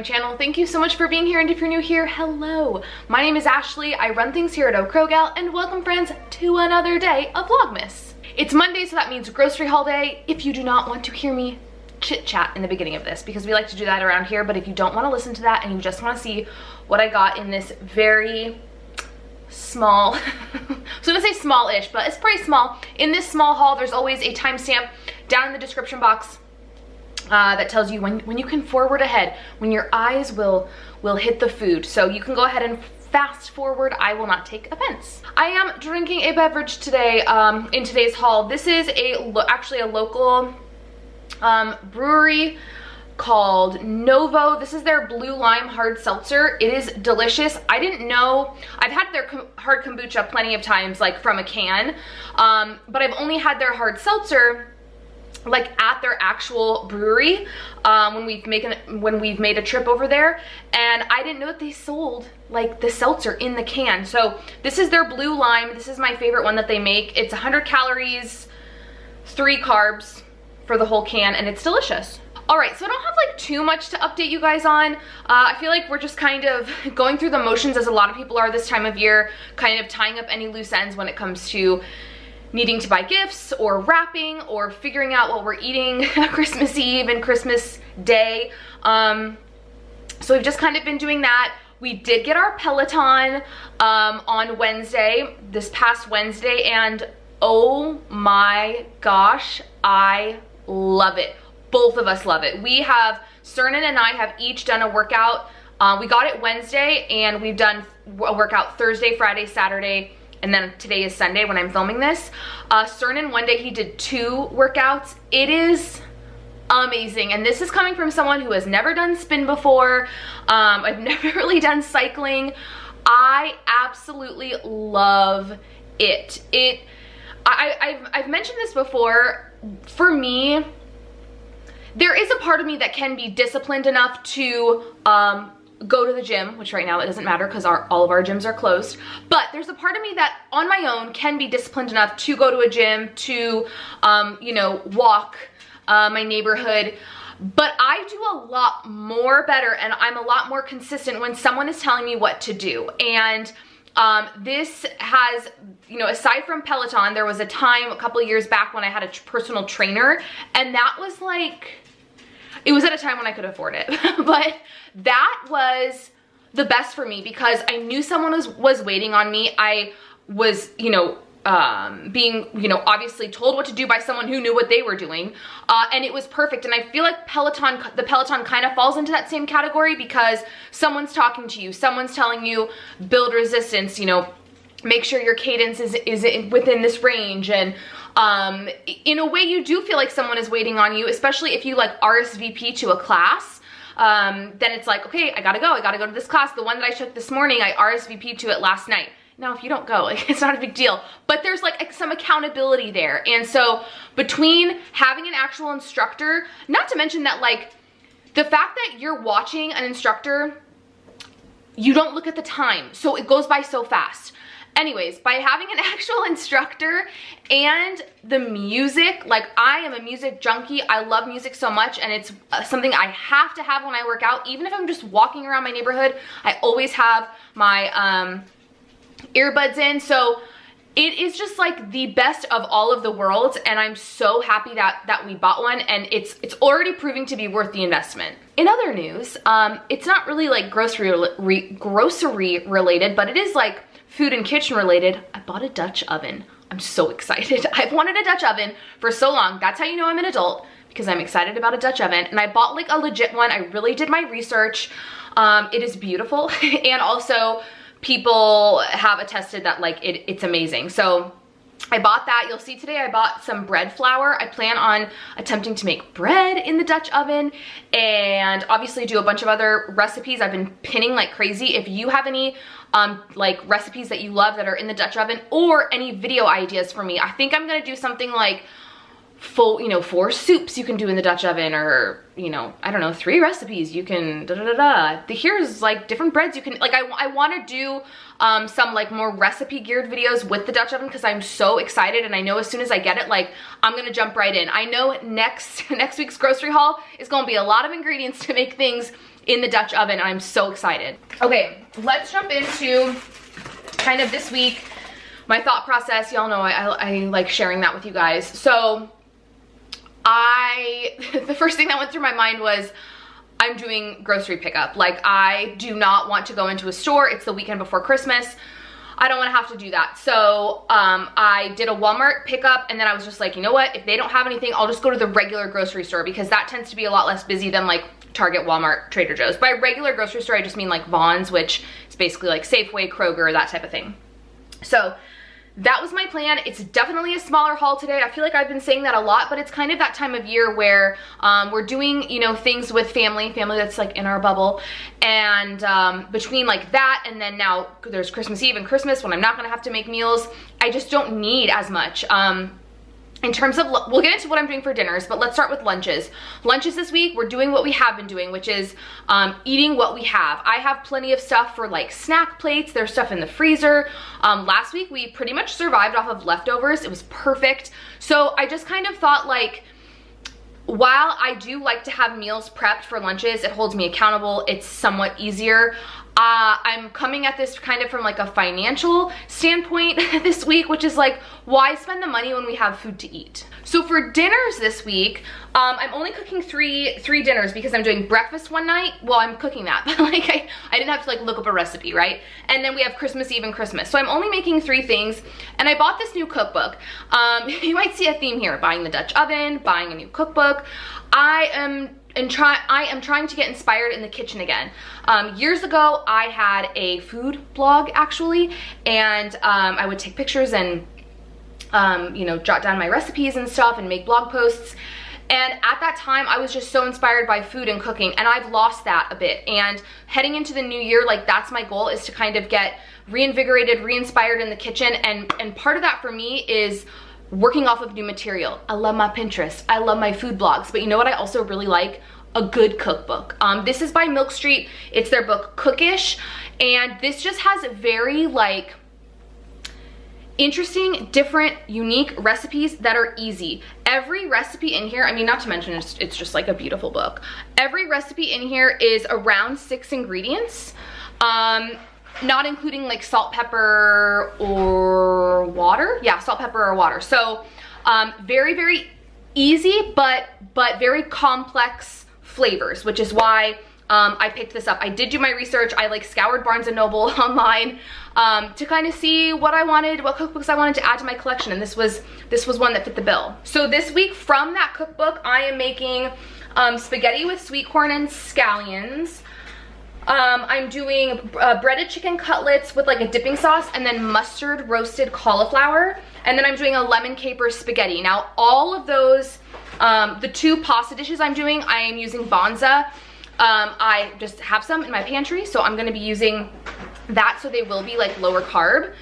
channel. Thank you so much for being here, and if you're new here, hello. My name is Ashley. I run things here at Oh Crow Gal, and welcome friends to another day of Vlogmas. It's Monday, so that means grocery haul day. If you do not want to hear me chit chat in the beginning of this, because we like to do that around here, but if you don't want to listen to that and you just want to see what I got in this very small, I was gonna say small-ish, but it's pretty small. In this small haul, there's always a timestamp down in the description box that tells you when you can forward ahead, when your eyes will hit the food. So you can go ahead and fast forward. I will not take offense. I am drinking a beverage today in today's haul. This is actually a local brewery called Novo. This is their blue lime hard seltzer. It is delicious. I didn't know, I've had their hard kombucha plenty of times, like from a can, but I've only had their hard seltzer like at their actual brewery when we've made a trip over there, and I didn't know that they sold like the seltzer in the can. So this is their blue lime. This is my favorite one that they make. It's 100 calories, 3 carbs for the whole can, and it's delicious. All right, so I don't have like too much to update you guys on. I feel like we're just kind of going through the motions, as a lot of people are this time of year, kind of tying up any loose ends when it comes to needing to buy gifts or wrapping or figuring out what we're eating Christmas Eve and Christmas Day. So we've just kind of been doing that. We did get our Peloton on Wednesday, this past Wednesday, and oh my gosh, I love it. Both of us love it. Cernan and I have each done a workout. We got it Wednesday, and we've done a workout Thursday, Friday, Saturday, and then today is Sunday when I'm filming this. Cernan, one day he did 2 workouts. It is amazing, and this is coming from someone who has never done spin before. I've never really done cycling. I absolutely love it. I've mentioned this before. For me, there is a part of me that can be disciplined enough to go to the gym, which right now it doesn't matter because all of our gyms are closed. But there's a part of me that on my own can be disciplined enough to go to a gym, to you know, walk my neighborhood. But I do a lot more better, and I'm a lot more consistent when someone is telling me what to do. And this has, you know, aside from Peloton, there was a time a couple of years back when I had a personal trainer, and that was like, it was at a time when I could afford it, but that was the best for me because I knew someone was waiting on me. I was, you know, being, you know, obviously told what to do by someone who knew what they were doing, and it was perfect. And I feel like the Peloton kind of falls into that same category because someone's talking to you, someone's telling you build resistance, you know, make sure your cadence is within this range, and in a way you do feel like someone is waiting on you, especially if you like RSVP to a class. Then it's like, okay, I gotta go to this class. The one that I took this morning, I RSVP'd to it last night. Now, if you don't go, like, it's not a big deal, but there's like some accountability there. And so between having an actual instructor, not to mention that like the fact that you're watching an instructor, you don't look at the time, so it goes by so fast. Anyways, by having an actual instructor and the music, like I am a music junkie. I love music so much, and it's something I have to have when I work out. Even if I'm just walking around my neighborhood, I always have my earbuds in. So it is just like the best of all of the worlds, and I'm so happy that we bought one, and it's already proving to be worth the investment. In other news, it's not really like grocery related, but it is like food and kitchen related. I bought a Dutch oven. I'm so excited. I've wanted a Dutch oven for so long. That's how you know I'm an adult, because I'm excited about a Dutch oven. And I bought like a legit one. I really did my research. It is beautiful. And also people have attested that like it's amazing. So I bought that. You'll see today I bought some bread flour. I plan on attempting to make bread in the Dutch oven, and obviously do a bunch of other recipes. I've been pinning like crazy. If you have any like recipes that you love that are in the Dutch oven, or any video ideas for me, I think I'm gonna do something like full, you know, 4 soups you can do in the Dutch oven, or, you know, I don't know, 3 recipes you can here's like different breads you can, like, I want to do some like more recipe geared videos with the Dutch oven, because I'm so excited, and I know as soon as I get it, like, I'm gonna jump right in. I know next week's grocery haul is gonna be a lot of ingredients to make things in the Dutch oven, and I'm so excited. Okay, let's jump into kind of this week, my thought process. Y'all know I like sharing that with you guys. So the first thing that went through my mind was, I'm doing grocery pickup. Like, I do not want to go into a store. It's the weekend before Christmas. I don't want to have to do that. So I did a Walmart pickup, and then I was just like, you know what? If they don't have anything, I'll just go to the regular grocery store, because that tends to be a lot less busy than like Target, Walmart, Trader Joe's. By regular grocery store, I just mean like Vaughn's, which is basically like Safeway, Kroger, that type of thing. So that was my plan. It's definitely a smaller haul today. I feel like I've been saying that a lot, but it's kind of that time of year where we're doing, you know, things with family that's like in our bubble. And between like that, and then now there's Christmas Eve and Christmas when I'm not gonna have to make meals, I just don't need as much. In terms of, we'll get into what I'm doing for dinners, but let's start with lunches. Lunches this week, we're doing what we have been doing, which is eating what we have. I have plenty of stuff for like snack plates. There's stuff in the freezer. Last week, we pretty much survived off of leftovers. It was perfect. So I just kind of thought, like, while I do like to have meals prepped for lunches, it holds me accountable. It's somewhat easier. I'm coming at this kind of from like a financial standpoint this week, which is like, why spend the money when we have food to eat? So for dinners this week, I'm only cooking three dinners, because I'm doing breakfast one night. Well, I'm cooking that, but like I didn't have to like look up a recipe, right? And then we have Christmas Eve and Christmas. So I'm only making 3 things, and I bought this new cookbook. You might see a theme here: buying the Dutch oven, buying a new cookbook. I am trying to get inspired in the kitchen again. Years ago, I had a food blog actually, and I would take pictures and you know, jot down my recipes and stuff and make blog posts. And at that time, I was just so inspired by food and cooking, and I've lost that a bit. And heading into the new year, like, that's my goal, is to kind of get reinvigorated, re-inspired in the kitchen. And part of that for me is working off of new material. I love my Pinterest. I love my food blogs. But you know what I also really like? A good cookbook. This is by Milk Street. It's their book Cookish. And this just has very like interesting, different, unique recipes that are easy. Every recipe in here, I mean, not to mention it's just like a beautiful book. Every recipe in here is around 6 ingredients. Not including like salt, pepper, or water. Yeah, salt, pepper, or water. So very, very easy, but very complex flavors, which is why I picked this up. I did do my research. I like scoured Barnes & Noble online to kind of see what I wanted, what cookbooks I wanted to add to my collection, and this was one that fit the bill. So this week from that cookbook, I am making spaghetti with sweet corn and scallions. I'm doing breaded chicken cutlets with like a dipping sauce, and then mustard roasted cauliflower, and then I'm doing a lemon caper spaghetti. Now all of those, the 2 pasta dishes I'm doing, I am using Bonza. I just have some in my pantry, so I'm gonna be using that, so they will be like lower carb.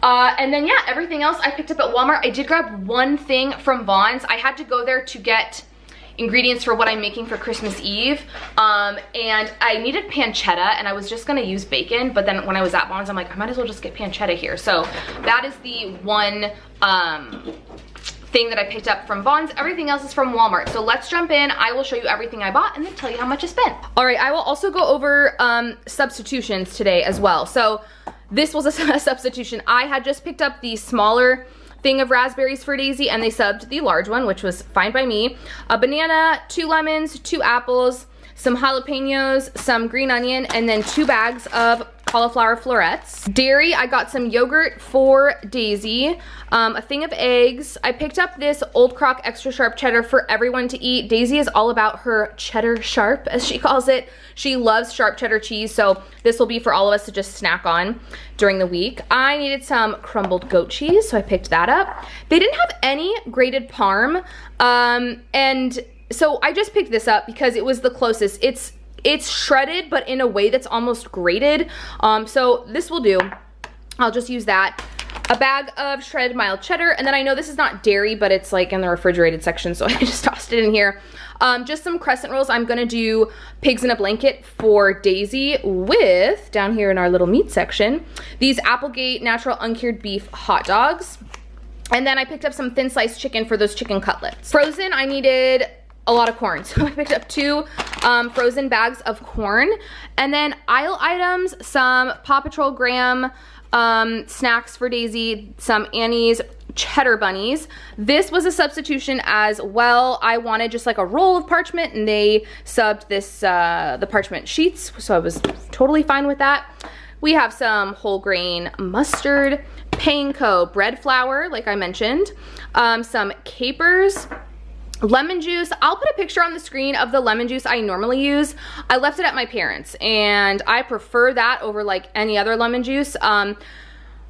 And then yeah, everything else I picked up at Walmart. I did grab one thing from Vaughn's. I had to go there to get ingredients for what I'm making for Christmas Eve, and I needed pancetta, and I was just gonna use bacon, but then when I was at Vaughn's, I'm like, I might as well just get pancetta here. So that is the one thing that I picked up from Vaughn's. Everything else is from Walmart. So let's jump in. I will show you everything I bought and then tell you how much I spent. All right, I will also go over substitutions today as well. So this was a substitution. I had just picked up the smaller thing of raspberries for Daisy, and they subbed the large one, which was fine by me. A banana, 2 lemons, 2 apples, some jalapenos, some green onion, and then 2 bags of cauliflower florets. Dairy, I got some yogurt for Daisy, a thing of eggs. I picked up this Old Crock extra sharp cheddar for everyone to eat. Daisy is all about her cheddar sharp, as she calls it. She loves sharp cheddar cheese, so this will be for all of us to just snack on during the week. I needed some crumbled goat cheese, so I picked that up. They didn't have any grated parm, and so I just picked this up because it was the closest. It's shredded, but in a way that's almost grated. So this will do. I'll just use that. A bag of shredded mild cheddar, and then I know this is not dairy, but it's like in the refrigerated section, so I just tossed it in here. Just some crescent rolls. I'm gonna do pigs in a blanket for Daisy with, down here in our little meat section, these Applegate natural uncured beef hot dogs. And then I picked up some thin sliced chicken for those chicken cutlets. Frozen, I needed a lot of corn, so I picked up 2 frozen bags of corn. And then aisle items, some Paw Patrol Graham snacks for Daisy, some Annie's cheddar bunnies. This was a substitution as well. I wanted just like a roll of parchment, and they subbed this the parchment sheets, so I was totally fine with that. We have some whole grain mustard, panko bread flour, like I mentioned, some capers, lemon juice. I'll put a picture on the screen of the lemon juice I normally use. I left it at my parents, and I prefer that over like any other lemon juice.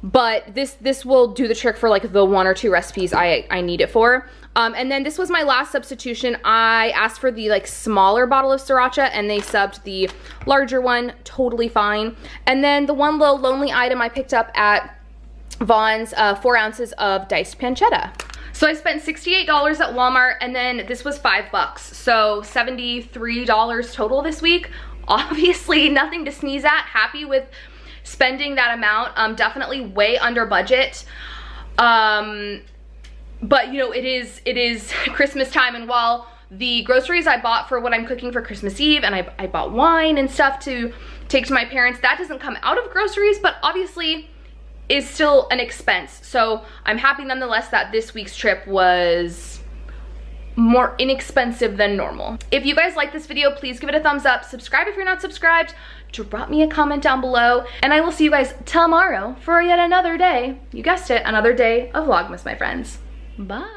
But this will do the trick for like the 1 or 2 recipes I need it for. And then this was my last substitution. I asked for the like smaller bottle of sriracha, and they subbed the larger one, totally fine. And then the one little lonely item I picked up at Vaughn's, 4 ounces of diced pancetta. So I spent $68 at Walmart, and then this was $5, so $73 total this week. Obviously nothing to sneeze at. Happy with spending that amount. Definitely way under budget. But you know, it is Christmas time, and while the groceries I bought for what I'm cooking for Christmas Eve, and I bought wine and stuff to take to my parents, that doesn't come out of groceries, but obviously is still an expense. So I'm happy nonetheless that this week's trip was more inexpensive than normal. If you guys like this video, please give it a thumbs up. Subscribe if you're not subscribed. Drop me a comment down below, and I will see you guys tomorrow for yet another day. You guessed it, another day of Vlogmas, my friends. Bye.